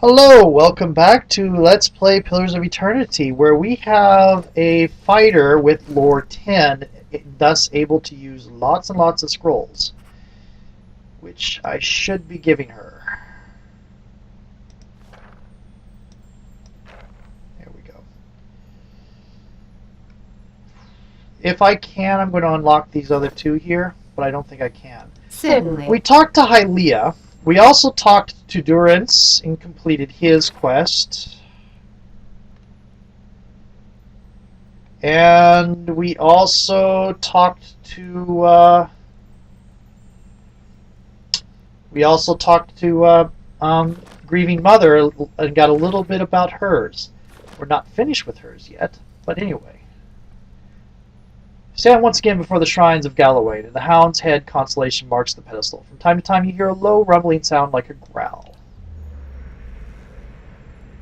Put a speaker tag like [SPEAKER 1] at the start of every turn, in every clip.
[SPEAKER 1] Hello, welcome back to Let's Play Pillars of Eternity, where we have a fighter with lore 10, thus able to use lots and lots of scrolls, which I should be giving her. There we go. If I can, I'm going to unlock these other two here, but I don't think I can.
[SPEAKER 2] Certainly.
[SPEAKER 1] We talked to Hylea. We also talked to Durance and completed his quest. And we also talked to Grieving Mother and got a little bit about hers. We're not finished with hers yet, but anyway. Stand once again before the shrines of Galloway, and the hound's head constellation marks the pedestal. From time to time you hear a low rumbling sound like a growl.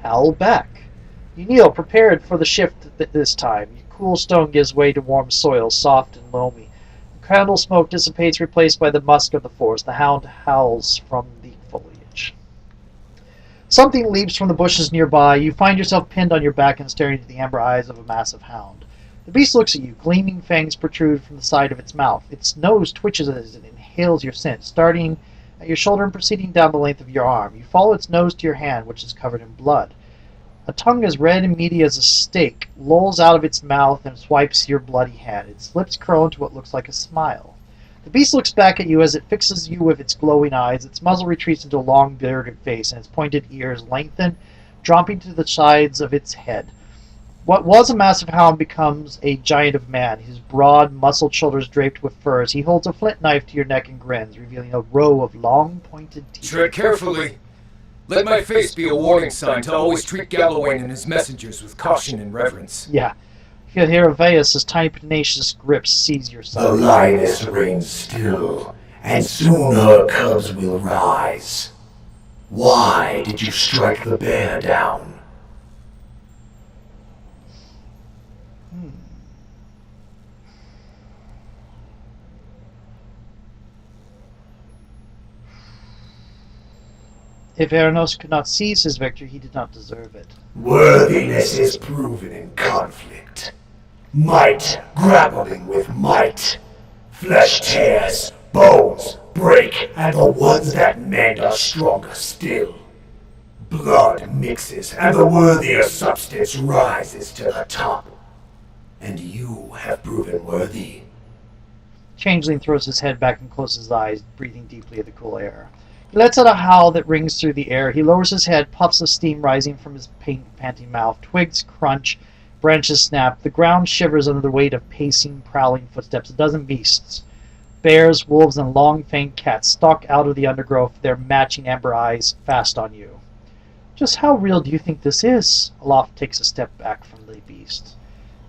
[SPEAKER 1] Howl back. You kneel, prepared for the shift this time. Your cool stone gives way to warm soil, soft and loamy. The candle smoke dissipates, replaced by the musk of the forest. The hound howls from the foliage. Something leaps from the bushes nearby. You find yourself pinned on your back and staring into the amber eyes of a massive hound. The beast looks at you. Gleaming fangs protrude from the side of its mouth. Its nose twitches as it inhales your scent, starting at your shoulder and proceeding down the length of your arm. You follow its nose to your hand, which is covered in blood. A tongue as red and meaty as a steak lolls out of its mouth and swipes your bloody hand. Its lips curl into what looks like a smile. The beast looks back at you as it fixes you with its glowing eyes. Its muzzle retreats into a long, bearded face, and its pointed ears lengthen, dropping to the sides of its head. What was a massive hound becomes a giant of man, his broad, muscled shoulders draped with furs. He holds a flint knife to your neck and grins, revealing a row of long, pointed teeth.
[SPEAKER 3] Tread carefully. Let my face be a warning sign to always treat Galloway and his messengers with caution and reverence.
[SPEAKER 1] Yeah. You hear Aveus' tiny, tenacious grips seize your side.
[SPEAKER 4] The lioness reigns still, and soon her cubs will rise. Why did you strike the bear down?
[SPEAKER 1] If Eranos could not seize his victory, he did not deserve it.
[SPEAKER 4] Worthiness is proven in conflict. Might grappling with might. Flesh tears, bones break, and the ones that mend are stronger still. Blood mixes, and the worthier substance rises to the top. And you have proven worthy.
[SPEAKER 1] Changeling throws his head back and closes his eyes, breathing deeply of the cool air. He lets out a howl that rings through the air. He lowers his head, puffs of steam rising from his panting mouth. Twigs crunch, branches snap. The ground shivers under the weight of pacing, prowling footsteps. A dozen beasts, bears, wolves, and long-fanged cats stalk out of the undergrowth, their matching amber eyes fast on you. Just how real do you think this is? Aloft takes a step back from the beasts.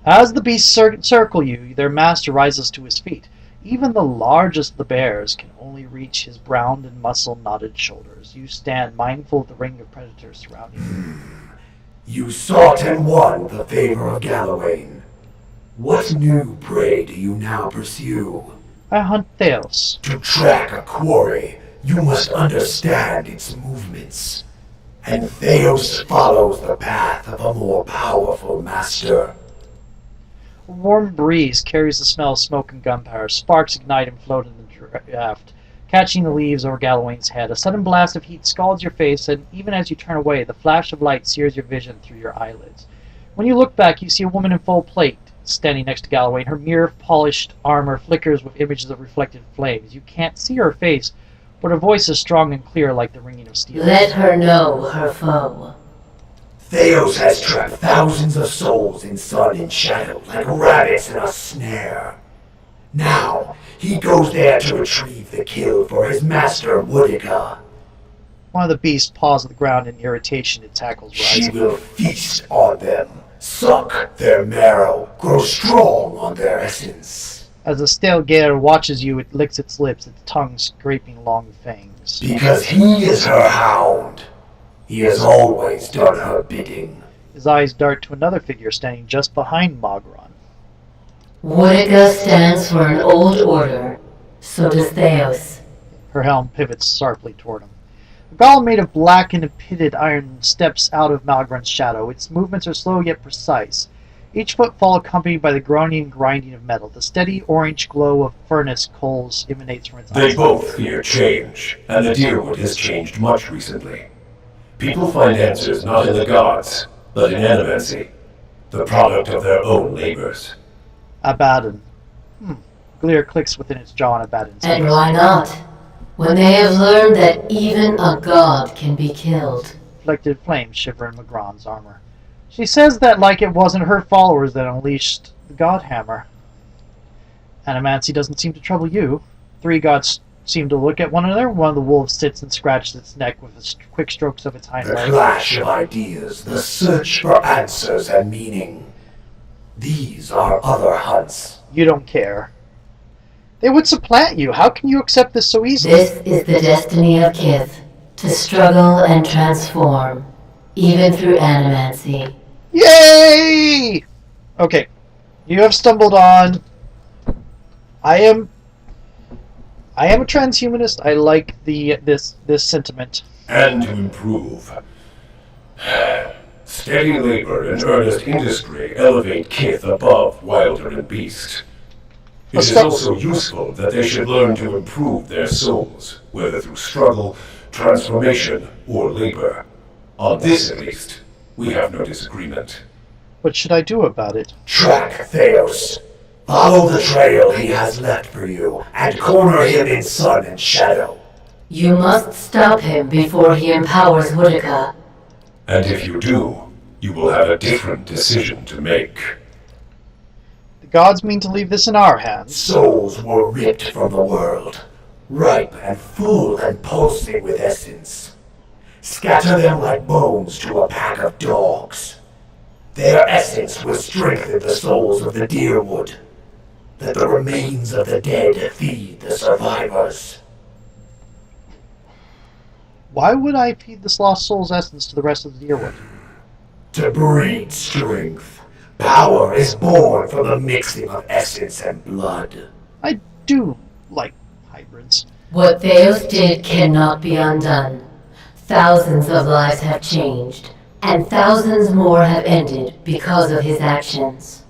[SPEAKER 1] As the beasts circle you, their master rises to his feet. Even the largest of the bears can only reach his browned and muscle-knotted shoulders. You stand mindful of the ring of predators surrounding you.
[SPEAKER 4] You sought and won the favor of Galloway. What new prey do you now pursue?
[SPEAKER 1] I hunt Theos.
[SPEAKER 4] To track a quarry, you must understand its movements. And Theos follows the path of a more powerful master.
[SPEAKER 1] A warm breeze carries the smell of smoke and gunpowder. Sparks ignite and float in the draft, catching the leaves over Galloway's head. A sudden blast of heat scalds your face, and even as you turn away, the flash of light sears your vision through your eyelids. When you look back, you see a woman in full plate standing next to Galloway, and her mirror-polished armor flickers with images of reflected flames. You can't see her face, but her voice is strong and clear like the ringing of steel.
[SPEAKER 2] Let her know her foe.
[SPEAKER 4] Theos has trapped thousands of souls in sun and shadow like rabbits in a snare. Now, he goes there to retrieve the kill for his master Woodica.
[SPEAKER 1] One of the beasts paws at the ground in irritation, its hackles
[SPEAKER 4] She
[SPEAKER 1] rising.
[SPEAKER 4] will feast on them, suck their marrow, grow strong on their essence.
[SPEAKER 1] As the stale gator watches you, it licks its lips, its tongue scraping long fangs.
[SPEAKER 4] Because he is her hound. He has always done her bidding.
[SPEAKER 1] His eyes dart to another figure standing just behind Mogron.
[SPEAKER 2] Woodica stands for an old order. So does Theos.
[SPEAKER 1] Her helm pivots sharply toward him. A golem made of black and pitted iron steps out of Malgren's shadow. Its movements are slow yet precise, each footfall accompanied by the groaning and grinding of metal. The steady orange glow of furnace coals emanates from its eyes.
[SPEAKER 4] They both fear change, and the Deerwood has changed much recently. People find answers not in the gods, but in animancy, the product of their own labors.
[SPEAKER 1] Abaddon. Gleer clicks within its jaw on Abaddon's
[SPEAKER 2] And
[SPEAKER 1] face.
[SPEAKER 2] why not? When they have learned that even a god can be killed.
[SPEAKER 1] Reflected flames shiver in Magron's armor. She says that like it wasn't her followers that unleashed the God Hammer. Animancy doesn't seem to trouble you. Three gods seem to look at one another. One of the wolves sits and scratches its neck with the quick strokes of its hind
[SPEAKER 4] The
[SPEAKER 1] leg.
[SPEAKER 4] clash of ideas, the search for answers and meaning. These are other hunts.
[SPEAKER 1] You don't care. They would supplant you. How can you accept this so easily?
[SPEAKER 2] This is the destiny of Kith, to struggle and transform, even through animancy.
[SPEAKER 1] Yay! Okay. You have stumbled on... I am a transhumanist. I like this sentiment.
[SPEAKER 4] And to improve. Steady labor and earnest industry elevate Kith above wilder and beast. It is also useful that they should learn to improve their souls, whether through struggle, transformation, or labor. On this, at least, we have no disagreement.
[SPEAKER 1] What should I do about it?
[SPEAKER 4] Track Theos. Follow the trail he has left for you, and corner him in sun and shadow.
[SPEAKER 2] You must stop him before he empowers Woodica.
[SPEAKER 4] And if you do, you will have a different decision to make.
[SPEAKER 1] The gods mean to leave this in our hands.
[SPEAKER 4] Souls were ripped from the world, ripe and full and pulsing with essence. Scatter them like bones to a pack of dogs. Their essence will strengthen the souls of the Deerwood. Let the remains of the dead feed the survivors.
[SPEAKER 1] Why would I feed this lost soul's essence to the rest of the Deerwood?
[SPEAKER 4] To breed strength. Power is born from the mixing of essence and blood.
[SPEAKER 1] I do like hybrids.
[SPEAKER 2] What Theos did cannot be undone. Thousands of lives have changed, and thousands more have ended because of his actions.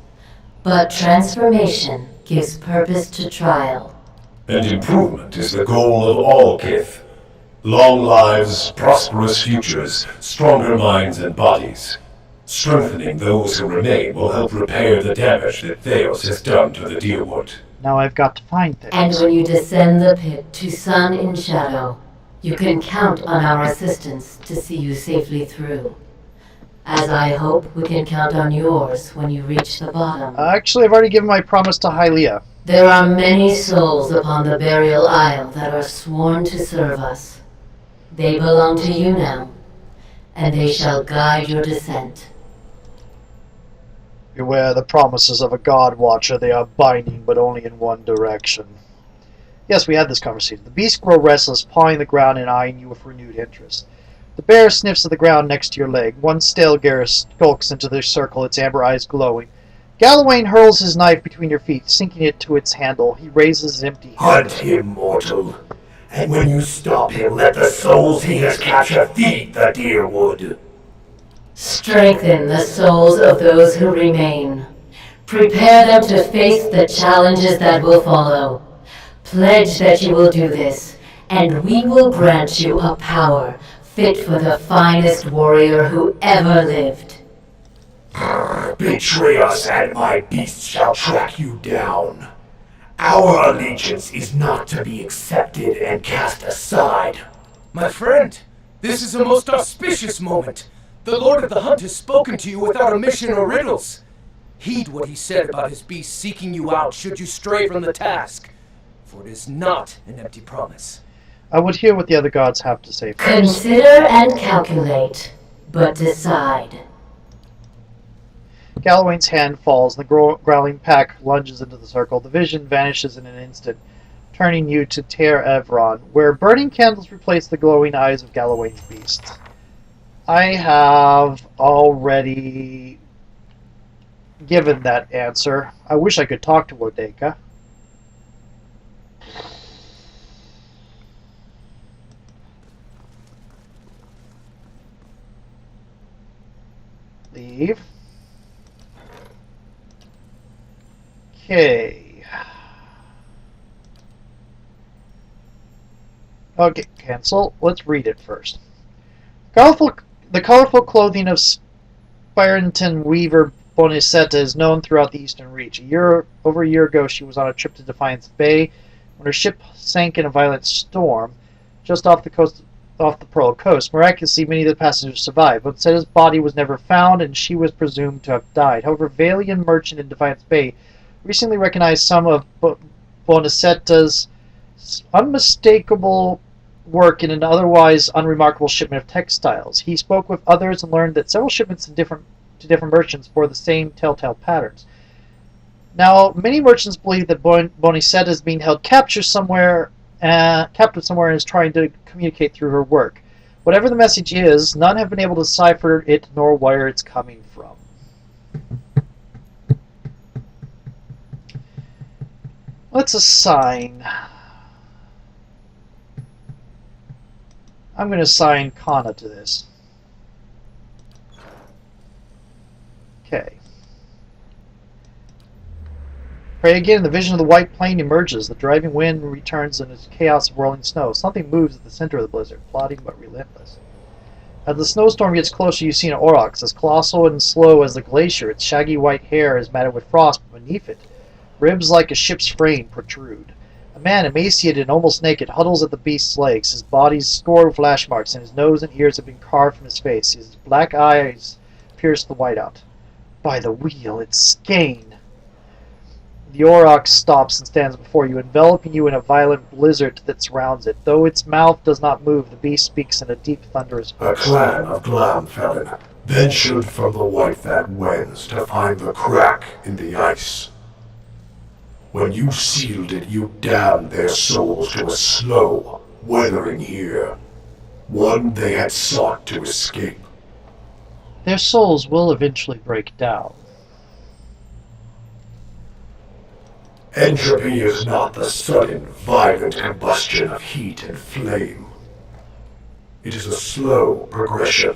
[SPEAKER 2] But transformation gives purpose to trial.
[SPEAKER 4] And improvement is the goal of all Kith. Long lives, prosperous futures, stronger minds and bodies. Strengthening those who remain will help repair the damage that Theos has done to the Deerwood.
[SPEAKER 1] Now I've got to find things.
[SPEAKER 2] And when you descend the pit to sun in shadow, you can count on our assistance to see you safely through. As I hope we can count on yours when you reach the bottom.
[SPEAKER 1] Actually, I've already given my promise to Hylea.
[SPEAKER 2] There are many souls upon the burial isle that are sworn to serve us. They belong to you now, and they shall guide your descent.
[SPEAKER 1] Beware the promises of a God Watcher. They are binding, but only in one direction. Yes, we had this conversation. The beasts grow restless, pawing the ground and eyeing you with renewed interest. The bear sniffs at the ground next to your leg. One stale gear skulks into the circle, its amber eyes glowing. Gallowayne hurls his knife between your feet, sinking it to its handle. He raises his empty hand.
[SPEAKER 4] Hunt him, mortal. And when you stop him, let the souls he has captured feed the Deerwood.
[SPEAKER 2] Strengthen the souls of those who remain. Prepare them to face the challenges that will follow. Pledge that you will do this, and we will grant you a power fit for the finest warrior who ever lived.
[SPEAKER 4] Betray us, and my beast shall track you down. Our allegiance is not to be accepted and cast aside.
[SPEAKER 3] My friend, this is a most auspicious moment. The Lord of the Hunt has spoken to you without omission or riddles. Heed what he said about his beast seeking you out should you stray from the task, for it is not an empty promise.
[SPEAKER 1] I would hear what the other gods have to say first.
[SPEAKER 2] Consider and calculate, but decide.
[SPEAKER 1] Gallowayne's hand falls, and the growling pack lunges into the circle. The vision vanishes in an instant, turning you to Ter Evron, where burning candles replace the glowing eyes of Gallowayne's beast. I have already given that answer. I wish I could talk to Wodeka. Leave. Okay. Okay, cancel. Let's read it first. The colorful clothing of Spyrenton Weaver Bonicetta is known throughout the Eastern Reach. Over a year ago, she was on a trip to Defiance Bay when her ship sank in a violent storm just off the Pearl Coast. Miraculously, many of the passengers survived. Bonicetta's body was never found, and she was presumed to have died. However, Valian merchant in Defiance Bay recently recognized some of Bonicetta's unmistakable work in an otherwise unremarkable shipment of textiles. He spoke with others and learned that several shipments to different merchants bore the same telltale patterns. Now, many merchants believe that Bonicetta is being held captive somewhere and is trying to communicate through her work. Whatever the message is, none have been able to decipher it nor where it's coming from. Let's assign. I'm going to assign Kana to this. Okay. Pray again, the vision of the white plane emerges. The driving wind returns in its chaos of whirling snow. Something moves at the center of the blizzard, plodding but relentless. As the snowstorm gets closer, you see an aurochs, as colossal and slow as the glacier. Its shaggy white hair is matted with frost, but beneath it, ribs like a ship's frame protrude. A man, emaciated and almost naked, huddles at the beast's legs. His body's scored with lash marks, and his nose and ears have been carved from his face. His black eyes pierce the whiteout. By the wheel, it's Skane. The aurochs stops and stands before you, enveloping you in a violent blizzard that surrounds it. Though its mouth does not move, the beast speaks in a deep, thunderous voice.
[SPEAKER 4] A clan of Glamfelin ventured from the white that wends to find the crack in the ice. When you sealed it, you damned their souls to a slow weathering here, one they had sought to escape.
[SPEAKER 1] Their souls will eventually break down.
[SPEAKER 4] Entropy is not the sudden, violent combustion of heat and flame. It is a slow progression.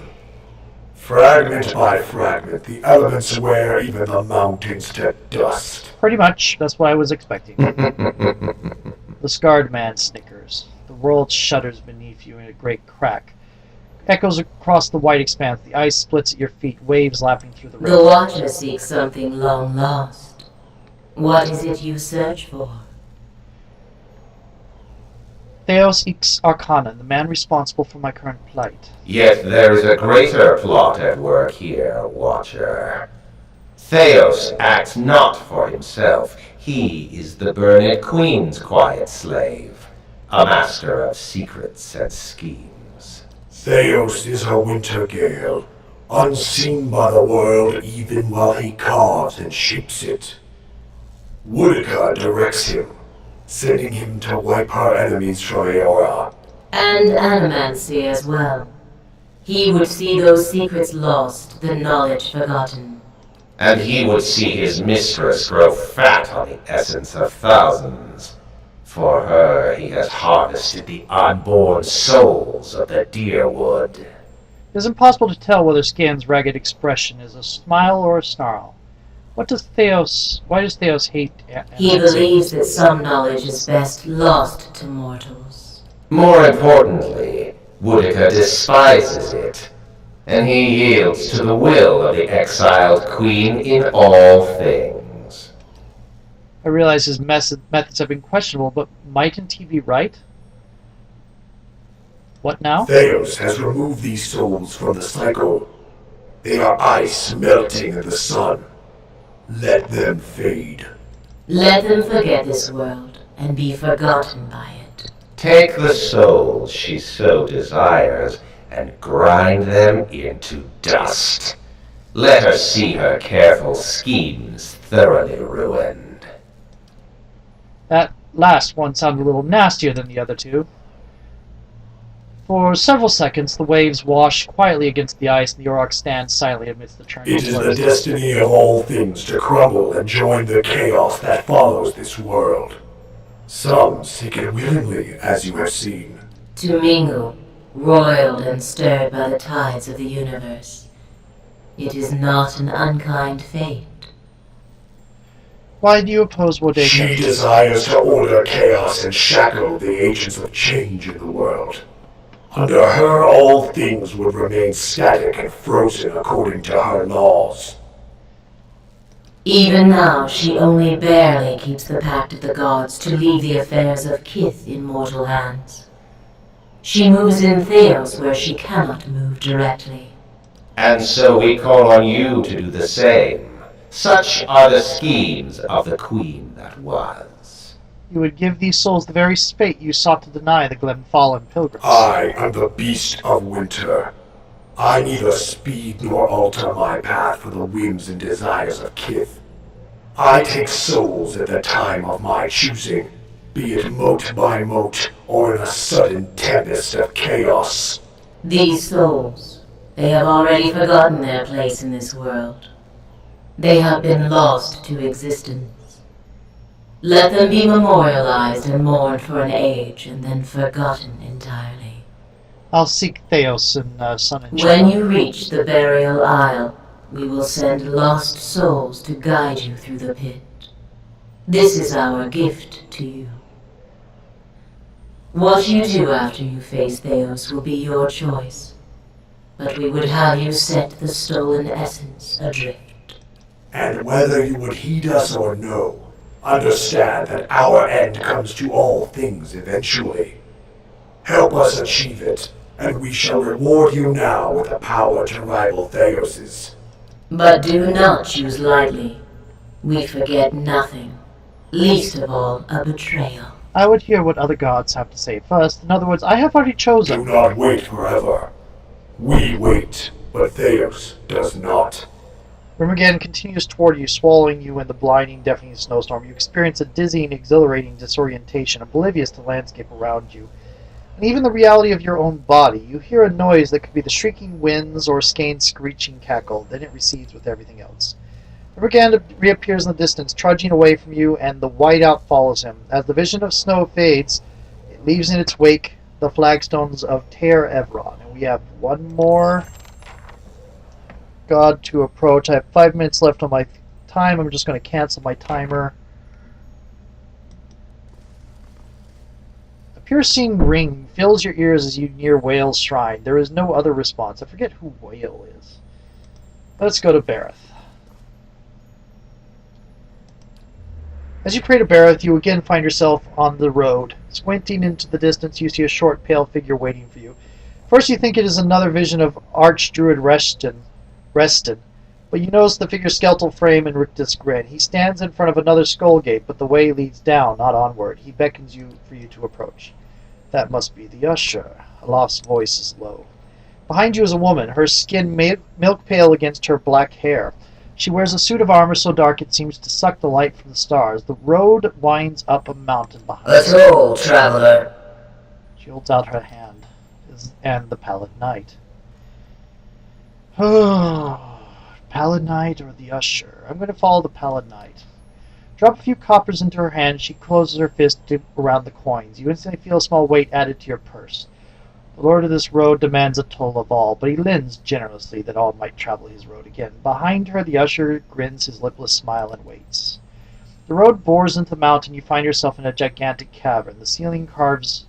[SPEAKER 4] Fragment by fragment, the elements wear even the mountains to dust.
[SPEAKER 1] Pretty much, that's what I was expecting. The scarred man snickers. The world shudders beneath you in a great crack. Echoes across the white expanse. The ice splits at your feet, waves lapping through the river.
[SPEAKER 2] The Watcher seeks something long lost. What is it you search for?
[SPEAKER 1] Theos Ix Arcana, the man responsible for my current plight.
[SPEAKER 5] Yet there is a greater plot at work here, Watcher. Theos acts not for himself. He is the Burned Queen's quiet slave, a master of secrets and schemes.
[SPEAKER 4] Theos is a winter gale, unseen by the world even while he carves and shapes it. Woodica directs him, sending him to wipe her enemies from Eora.
[SPEAKER 2] And Animancy as well. He would see those secrets lost, the knowledge forgotten.
[SPEAKER 5] And he would see his mistress grow fat on the essence of thousands. For her, he has harvested the unborn souls of the Deerwood.
[SPEAKER 1] It is impossible to tell whether Scan's ragged expression is a smile or a snarl. Why does Theos hate
[SPEAKER 2] He believes that some knowledge is best lost to mortals.
[SPEAKER 5] More importantly, Woodica despises it, and he yields to the will of the exiled queen in all things.
[SPEAKER 1] I realize his methods have been questionable, but mightn't he be right? What now?
[SPEAKER 4] Theos has removed these souls from the cycle. They are ice melting in the sun. Let them fade.
[SPEAKER 2] Let them forget this world and be forgotten by it.
[SPEAKER 5] Take the souls she so desires and grind them into dust. Let her see her careful schemes thoroughly ruined.
[SPEAKER 1] That last one sounded a little nastier than the other two. For several seconds, the waves wash quietly against the ice, and the aurochs stand silently amidst the churning
[SPEAKER 4] It is the
[SPEAKER 1] floods.
[SPEAKER 4] destiny of all things to crumble and join the chaos that follows this world. Some seek it willingly, as you have seen.
[SPEAKER 2] To mingle, roiled and stirred by the tides of the universe. It is not an unkind fate.
[SPEAKER 1] Why do you oppose Wodeka?
[SPEAKER 4] She desires to order chaos and shackle the agents of change in the world. Under her, all things would remain static and frozen according to her laws.
[SPEAKER 2] Even now, she only barely keeps the pact of the gods to leave the affairs of Kith in mortal hands. She moves in Theos where she cannot move directly.
[SPEAKER 5] And so we call on you to do the same. Such are the schemes of the queen that was.
[SPEAKER 1] You would give these souls the very fate you sought to deny the Glenfallen pilgrims.
[SPEAKER 4] I am the beast of winter. I neither speed nor alter my path for the whims and desires of Kith. I take souls at the time of my choosing, be it mote by mote or in a sudden tempest of chaos.
[SPEAKER 2] These souls, they have already forgotten their place in this world. They have been lost to existence. Let them be memorialized and mourned for an age and then forgotten entirely.
[SPEAKER 1] I'll seek Theos and Sun and
[SPEAKER 2] When you reach the burial isle, we will send lost souls to guide you through the pit. This is our gift to you. What you do after you face Theos will be your choice, but we would have you set the stolen essence adrift.
[SPEAKER 4] And whether you would heed us or no, understand that our end comes to all things eventually. Help us achieve it, and we shall reward you now with the power to rival Theos's.
[SPEAKER 2] But do not choose lightly. We forget nothing, least of all a betrayal.
[SPEAKER 1] I would hear what other gods have to say first. In other words, I have already chosen.
[SPEAKER 4] Do not wait forever. We wait, but Theos does not.
[SPEAKER 1] Rimmergan continues toward you, swallowing you in the blinding, deafening snowstorm. You experience a dizzying, exhilarating disorientation, oblivious to the landscape around you, and even the reality of your own body. You hear a noise that could be the shrieking winds or Skane's screeching cackle. Then it recedes with everything else. Rimmergan reappears in the distance, trudging away from you, and the whiteout follows him. As the vision of snow fades, it leaves in its wake the flagstones of Ter Evron. And we have one more god to approach. I have 5 minutes left on my time. I'm just going to cancel my timer. A piercing ring fills your ears as you near Whale's shrine. There is no other response. I forget who Whale is. Let's go to Bareth. As you pray to Bareth, you again find yourself on the road. Squinting into the distance, you see a short, pale figure waiting for you. First, you think it is another vision of Archdruid Reston, but you notice the figure's skeletal frame and rictus grin. He stands in front of another skull gate, but the way leads down, not onward. He beckons you for you to approach. That must be the usher. Alaf's voice is low. Behind you is a woman, her skin milk pale against her black hair. She wears a suit of armor so dark it seems to suck the light from the stars. The road winds up a mountain behind
[SPEAKER 2] A toll, traveler.
[SPEAKER 1] She holds out her hand, and the pallid knight. Pallid Knight or the Usher? I'm going to follow the Pallid Knight. Drop a few coppers into her hand. She closes her fist around the coins. You instantly feel a small weight added to your purse. The lord of this road demands a toll of all, but he lends generously that all might travel his road again. Behind her, the Usher grins his lipless smile and waits. The road bores into the mountain. You find yourself in a gigantic cavern. The ceiling curves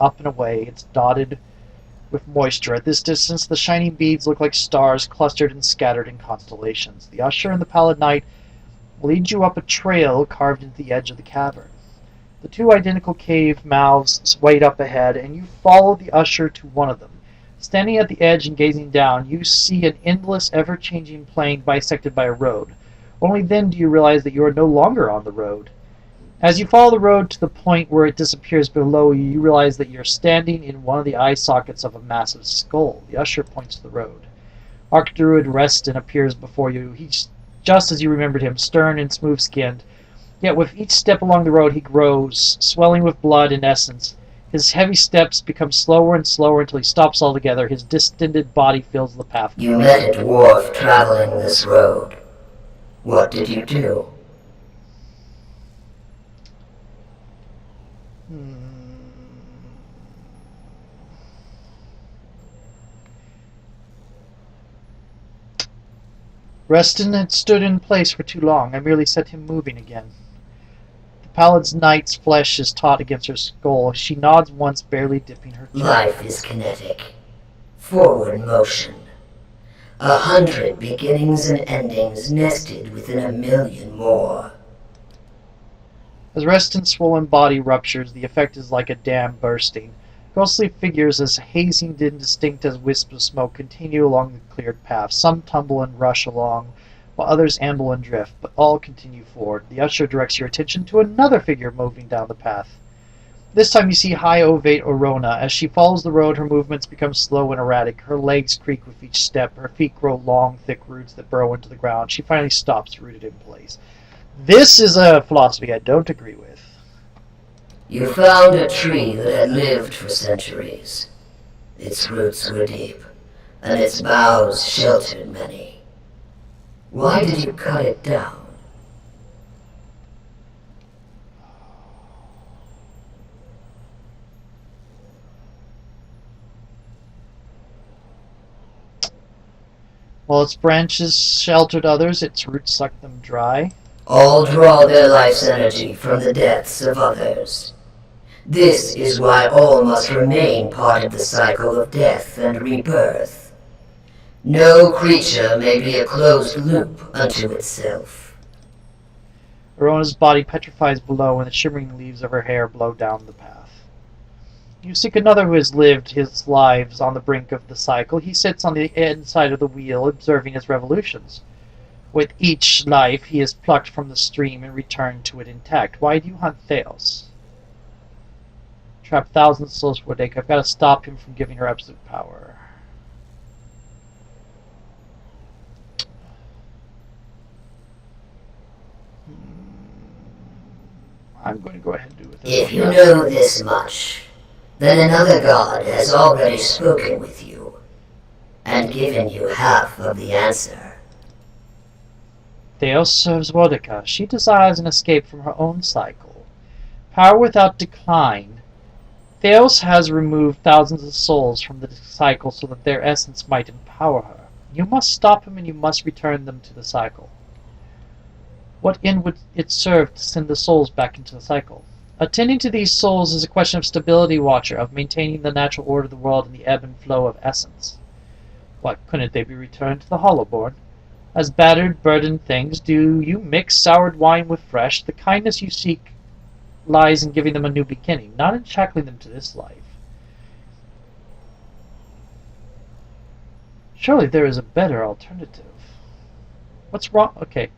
[SPEAKER 1] up and away. It's dotted with moisture. At this distance, the shining beads look like stars clustered and scattered in constellations. The Usher and the Pallid Knight lead you up a trail carved into the edge of the cavern. The two identical cave mouths wait up ahead, and you follow the Usher to one of them. Standing at the edge and gazing down, you see an endless, ever-changing plain bisected by a road. Only then do you realize that you are no longer on the road. As you follow the road to the point where it disappears below you, you realize that you're standing in one of the eye sockets of a massive skull. The Usher points to the road. Archdruid Reston appears before you. He's just as you remembered him, stern and smooth-skinned. Yet with each step along the road he grows, swelling with blood and essence. His heavy steps become slower and slower until he stops altogether. His distended body fills the path.
[SPEAKER 2] You met a dwarf traveling this road. What did you do?
[SPEAKER 1] Reston had stood in place for too long. I merely set him moving again. The pallid knight's flesh is taut against her skull. She nods once, barely dipping her chin.
[SPEAKER 2] Life is kinetic. Forward motion. 100 beginnings and endings nested within 1,000,000 more.
[SPEAKER 1] As Reston's swollen body ruptures, the effect is like a dam bursting. Ghostly figures as hazy and indistinct as wisps of smoke continue along the cleared path. Some tumble and rush along, while others amble and drift, but all continue forward. The usher directs your attention to another figure moving down the path. This time you see high ovate Orona. As she follows the road, her movements become slow and erratic. Her legs creak with each step. Her feet grow long, thick roots that burrow into the ground. She finally stops, rooted in place. This is a philosophy I don't agree with.
[SPEAKER 2] You found a tree that had lived for centuries. Its roots were deep, and its boughs sheltered many. Why did you cut it down?
[SPEAKER 1] While its branches sheltered others, its roots sucked them dry.
[SPEAKER 2] All draw their life's energy from the deaths of others. This is why all must remain part of the cycle of death and rebirth. No creature may be a closed loop unto itself.
[SPEAKER 1] Orona's body petrifies below, and the shimmering leaves of her hair blow down the path. You seek another who has lived his lives on the brink of the cycle. He sits on the inside of the wheel, observing its revolutions. With each life, he is plucked from the stream and returned to it intact. Why do you hunt Theos? Trap thousands of souls for Wodeka. I've got to stop him from giving her absolute power. I'm going to go ahead and do it.
[SPEAKER 2] If you know this much, then another god has already spoken with you, and given you half of the answer.
[SPEAKER 1] Theos serves Wodeka. She desires an escape from her own cycle. Power without decline. Theos has removed thousands of souls from the cycle so that their essence might empower her. You must stop him and you must return them to the cycle. What end would it serve to send the souls back into the cycle? Attending to these souls is a question of stability, Watcher, of maintaining the natural order of the world and the ebb and flow of essence. What, couldn't they be returned to the Hollowborn? As battered, burdened things, do you mix soured wine with fresh? The kindness you seek lies in giving them a new beginning, not in shackling them to this life. Surely there is a better alternative. What's wrong? Okay.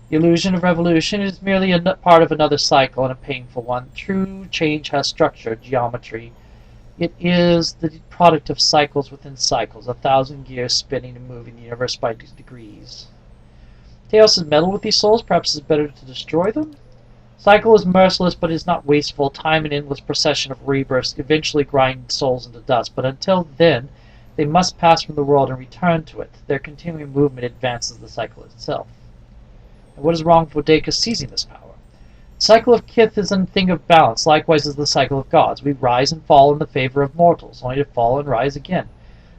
[SPEAKER 1] The illusion of revolution is merely a part of another cycle, and a painful one. True change has structure, geometry. It is the product of cycles within cycles, 1,000 gears spinning and moving the universe by degrees. Theos has meddled with these souls. Perhaps it's better to destroy them? Cycle is merciless, but is not wasteful. Time and endless procession of rebirths eventually grind souls into dust, but until then, they must pass from the world and return to it. Their continuing movement advances the cycle itself. And what is wrong with Wodeka seizing this power? The cycle of Kith is a thing of balance, likewise is the cycle of gods. We rise and fall in the favor of mortals, only to fall and rise again.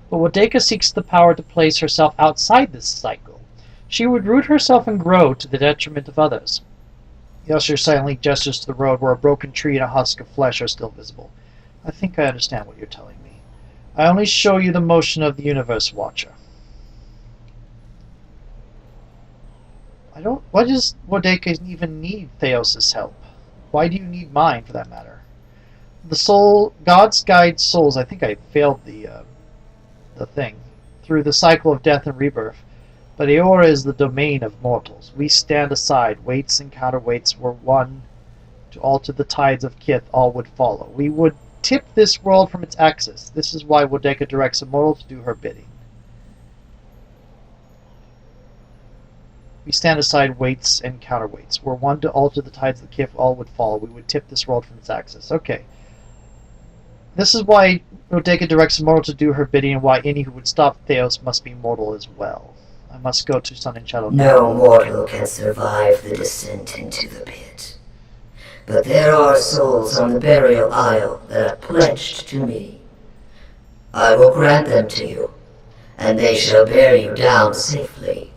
[SPEAKER 1] But Wodeka seeks the power to place herself outside this cycle. She would root herself and grow to the detriment of others. The usher silently gestures to the road where a broken tree and a husk of flesh are still visible. I think I understand what you're telling me. I only show you the motion of the universe, Watcher. Why does Wodeka even need Theos' help? Why do you need mine, for that matter? Gods guide souls. I think I failed the thing. Through the cycle of death and rebirth. But Aora is the domain of mortals. We stand aside. Weights and counterweights were one. To alter the tides of Kith, all would follow. We would tip this world from its axis. This is why Wodeka directs a mortal to do her bidding. We stand aside weights and counterweights. Were one to alter the tides of the Kith, all would follow. We would tip this world from its axis. Okay. This is why Wodeka directs a mortal to do her bidding, and why any who would stop Theos must be mortal as well. I must go to Sun and Shadow.
[SPEAKER 2] No mortal can survive the descent into the pit. But there are souls on the burial isle that are pledged to me. I will grant them to you, and they shall bear you down safely,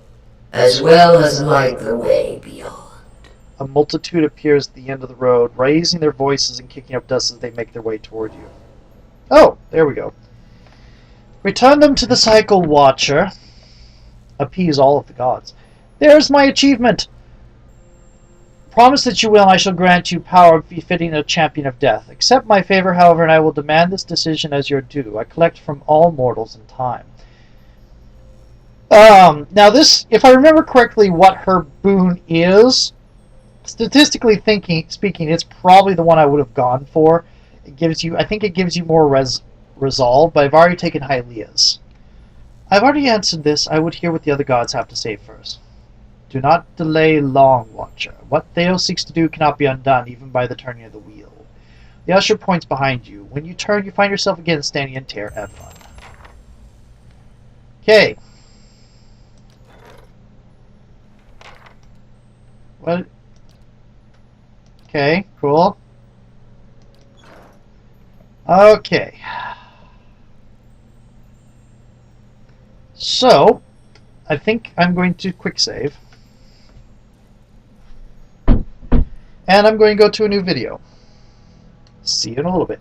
[SPEAKER 2] as well as light the way beyond.
[SPEAKER 1] A multitude appears at the end of the road, raising their voices and kicking up dust as they make their way toward you. Oh, there we go. Return them to the Cycle Watcher. Appease all of the gods. There's my achievement! Promise that you will, and I shall grant you power befitting a champion of death. Accept my favor, however, and I will demand this decision as your due. I collect from all mortals in time. Now this, if I remember correctly what her boon is, statistically speaking, it's probably the one I would have gone for. It gives you, I think it gives you more resolve, but I've already taken Hylea's. I've already answered this. I would hear what the other gods have to say first. Do not delay long, Watcher. What Theos seeks to do cannot be undone, even by the turning of the wheel. The usher points behind you. When you turn, you find yourself again standing in Ter Evon. Okay. What? Okay, cool. Okay. So, I think I'm going to quick save. And I'm going to go to a new video. See you in a little bit.